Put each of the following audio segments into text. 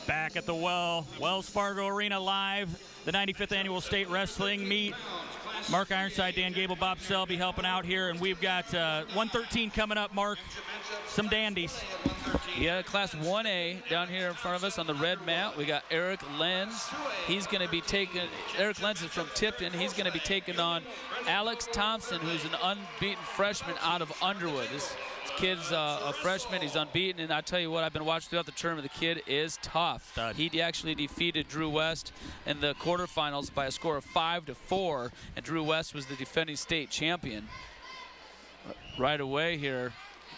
Back at the Wells Fargo Arena live, the 95th Annual State Wrestling Meet. Mark Ironside, Dan Gable, Bob Selby helping out here, and we've got 113 coming up, Mark. Some dandies. Yeah, Class 1A down here in front of us on the red mat. We got Eric Lenz. He's going to be taking, Eric Lenz is from Tipton. He's going to be taking on Alex Thomsen, who's an unbeaten freshman out of Underwood. This kid's a freshman. He's unbeaten, and I tell you what, I've been watching throughout the tournament. The kid is tough. Stud. He actually defeated Drew West in the quarterfinals by a score of 5-4, and Drew West was the defending state champion. Right away here,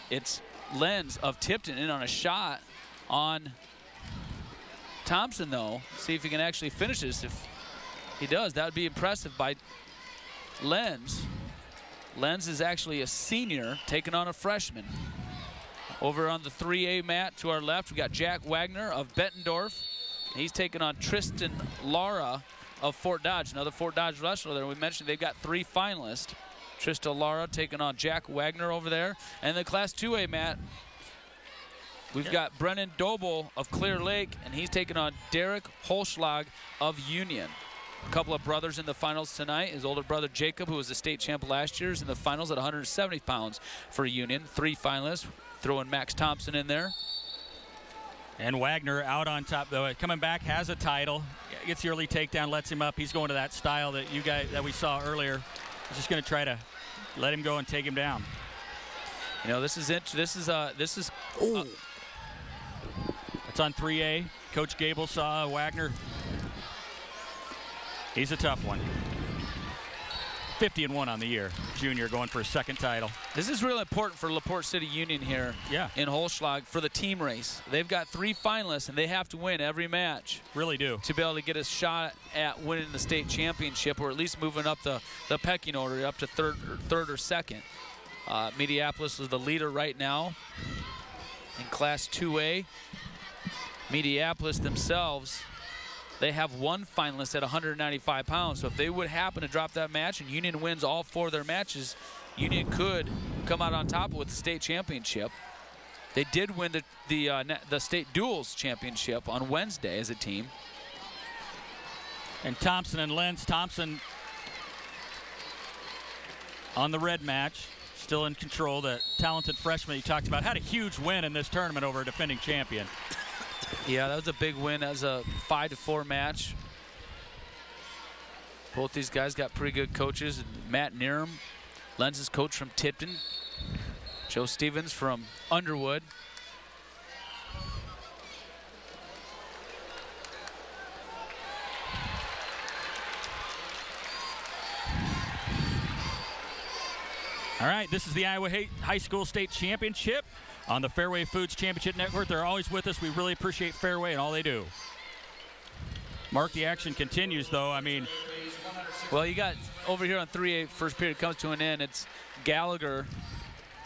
it's Lenz of Tipton in on a shot on Thomsen, though. See if he can actually finish this. If he does, that would be impressive by Lenz. Lenz is actually a senior taking on a freshman. Over on the 3A mat to our left, we got Jack Wagner of Bettendorf. He's taking on Triston Lara of Fort Dodge, another Fort Dodge wrestler there. We mentioned they've got 3 finalists. Triston Lara taking on Jack Wagner over there. And the Class 2A mat, we've got Brennen Doebel of Clear Lake, and he's taking on Derek Holschlag of Union. A couple of brothers in the finals tonight. His older brother Jacob, who was the state champ last year, is in the finals at 170 pounds for Union. 3 finalists, throwing Max Thomsen in there. And Wagner out on top, though, coming back, has a title, gets the early takedown, lets him up. He's going to that style that we saw earlier. He's just going to try to let him go and take him down. You know, this is it's on 3A. Coach Gable saw Wagner. He's a tough one. 50-1 on the year. Junior going for a second title. This is really important for LaPorte City Union here in Holschlag for the team race. They've got 3 finalists, and they have to win every match. Really do. To be able to get a shot at winning the state championship, or at least moving up the pecking order up to third or second. Mediapolis is the leader right now in Class 2A. Mediapolis themselves, they have 1 finalist at 195 pounds. So if they would happen to drop that match and Union wins all 4 of their matches, Union could come out on top with the state championship. They did win the state duels championship on Wednesday as a team. And Thomsen and Lenz. Thomsen on the red match, still in control. The talented freshman you talked about had a huge win in this tournament over a defending champion. Yeah, that was a big win as a 5-4 match. Both these guys got pretty good coaches. Matt Nerum, Lenz's coach from Tipton. Joe Stevens from Underwood. All right, this is the Iowa High School State Championship on the Fairway Foods Championship Network. They're always with us. We really appreciate Fairway and all they do. Mark, the action continues, though. I mean, well, you got over here on 3A, first period comes to an end. It's Wagner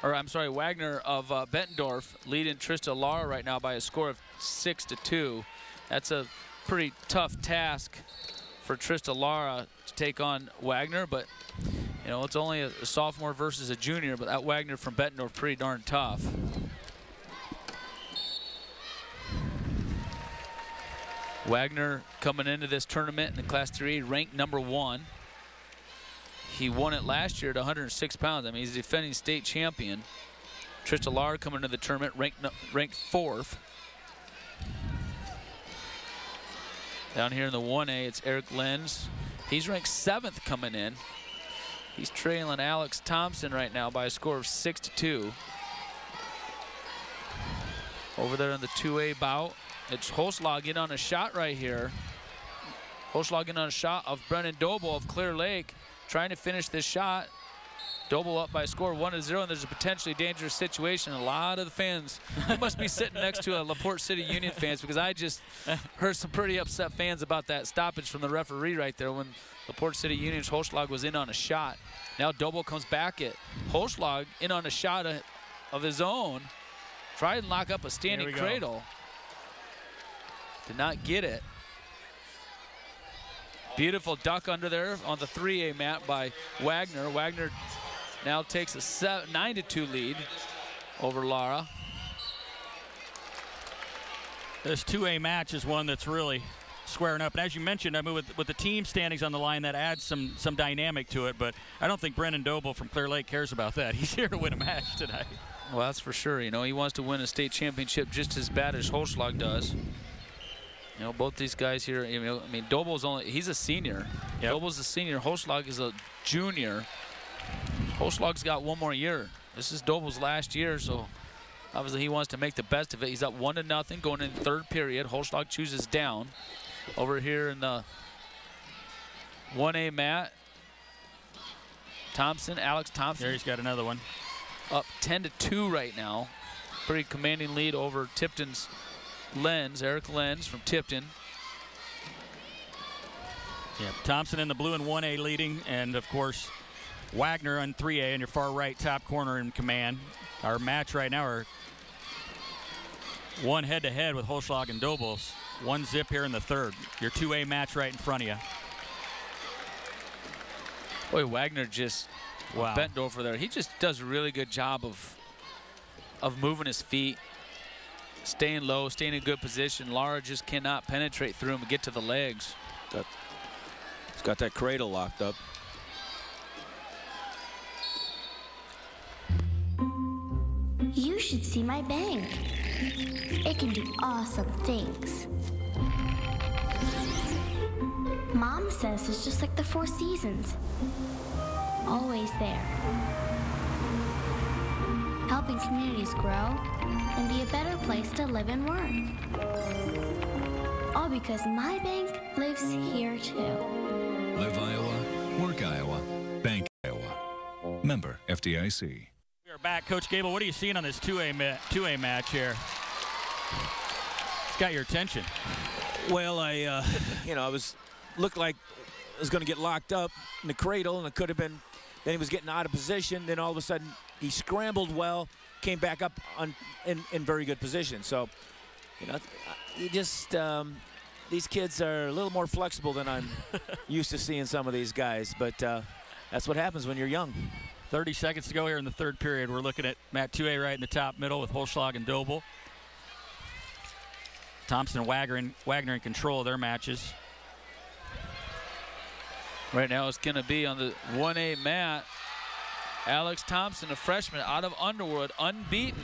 of Bettendorf leading Triston Lara right now by a score of 6-2. That's a pretty tough task for Triston Lara to take on Wagner, but you know, it's only a sophomore versus a junior, but that Wagner from Bettendorf pretty darn tough. Wagner coming into this tournament in the Class 3A ranked number 1. He won it last year at 106 pounds. I mean, he's a defending state champion. Triston Lara coming into the tournament ranked 4th. Down here in the 1A, it's Eric Lenz. He's ranked 7th coming in. He's trailing Alex Thomsen right now by a score of 6-2. Over there in the 2A bout, it's Holschlag in on a shot right here. Holschlag in on a shot of Brennen Doebel of Clear Lake, trying to finish this shot. Doebel up by a score of 1-0, and there's a potentially dangerous situation. A lot of the fans, they must be sitting next to a LaPorte City Union fans, because I just heard some pretty upset fans about that stoppage from the referee right there when LaPorte City Union's Holschlag was in on a shot. Now Doebel comes back at Holschlag in on a shot of his own. Tried and lock up a standing cradle. Did not get it. Beautiful duck under there on the 3A mat by Wagner. Wagner now takes a 9-2 lead over Lara. This 2A match is one that's really squaring up. And as you mentioned, I mean, with the team standings on the line, that adds some dynamic to it. But I don't think Brennen Doebel from Clear Lake cares about that. He's here to win a match tonight. Well, that's for sure. You know, he wants to win a state championship just as bad as Holschlag does. You know, both these guys here, you know, I mean, Doebel's he's a senior. Yep. Doebel's a senior. Holschlag is a junior. Holschlag's got one more year. This is Doebel's last year, so obviously he wants to make the best of it. He's up 1-0 going into the third period. Holschlag chooses down. Over here in the 1A mat, Thomsen, Alex Thomsen. There he's got another one. Up 10-2 right now. Pretty commanding lead over Tipton's Lenz, Eric Lenz from Tipton. Yeah, Thomsen in the blue and 1A leading, and of course Wagner on 3A in your far right top corner in command. Our match right now are one head-to-head with Holschlag and Doebel. 1-0 here in the third. Your 2A match right in front of you. Boy, Wagner just bent over there. He just does a really good job of moving his feet, staying low, staying in a good position. Lara just cannot penetrate through him and get to the legs. He's got that cradle locked up. You should see my bank. It can do awesome things. Mom says it's just like the Four Seasons. Always there. Helping communities grow and be a better place to live and work. All because my bank lives here too. Live Iowa, work Iowa, bank Iowa. Member FDIC. We are back. Coach Gable, what are you seeing on this 2A match here? It's got your attention. Well, you know, looked like it was going to get locked up in the cradle, and it could have been. Then he was getting out of position. Then all of a sudden, he scrambled well, came back up in very good position. So, you know, you just these kids are a little more flexible than I'm used to seeing some of these guys. But that's what happens when you're young. 30 seconds to go here in the third period. We're looking at Mat 2A right in the top middle with Holschlag and Doebel. Thomsen and Wagner in control of their matches. Right now it's going to be on the 1A mat. Alex Thomsen, a freshman out of Underwood, unbeaten.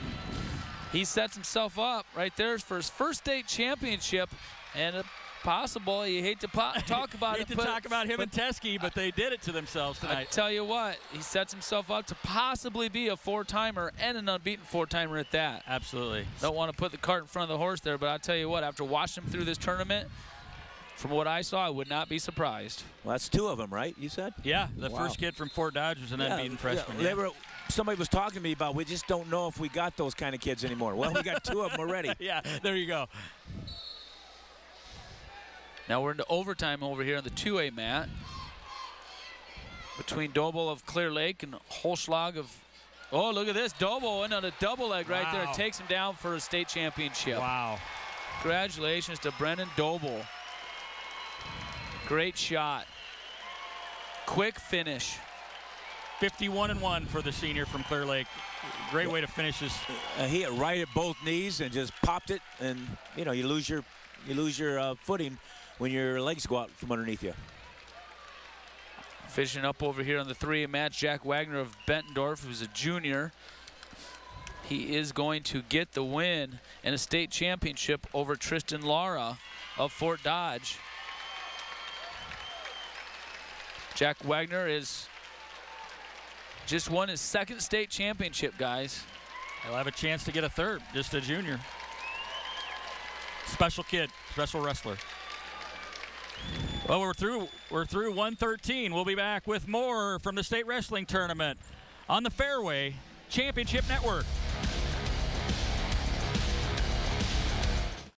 He sets himself up right there for his first state championship, and possible. You hate to talk about hate to talk about him and Teskey, but they did it to themselves tonight. I tell you what, he sets himself up to possibly be a four-timer and an unbeaten four-timer at that. Absolutely. Don't want to put the cart in front of the horse there, but I'll tell you what, after watching him through this tournament, from what I saw, I would not be surprised. Well, that's two of them, right? You said? Yeah, the first kid from Fort Dodge was an unbeaten freshman. Yeah. Somebody was talking to me about, we just don't know if we got those kind of kids anymore. Well, we got two of them already. Yeah, there you go. Now we're into overtime over here on the 2A mat between Doebel of Clear Lake and Holschlag of, oh, look at this. Doebel in on a double leg right there. It takes him down for a state championship. Wow. Congratulations to Brennen Doebel. Great shot. Quick finish. 51-1 for the senior from Clear Lake. Great way to finish this. He hit right at both knees and just popped it, and you know, you lose your footing when your legs go out from underneath you. Fishing up over here on the 3A match, Jack Wagner of Bettendorf, who's a junior. He is going to get the win in a state championship over Triston Lara of Fort Dodge. Jack Wagner is just won his second state championship, guys. He'll have a chance to get a third, just a junior. Special kid, special wrestler. Well, we're through 113. We'll be back with more from the state wrestling tournament on the Fairway Championship Network.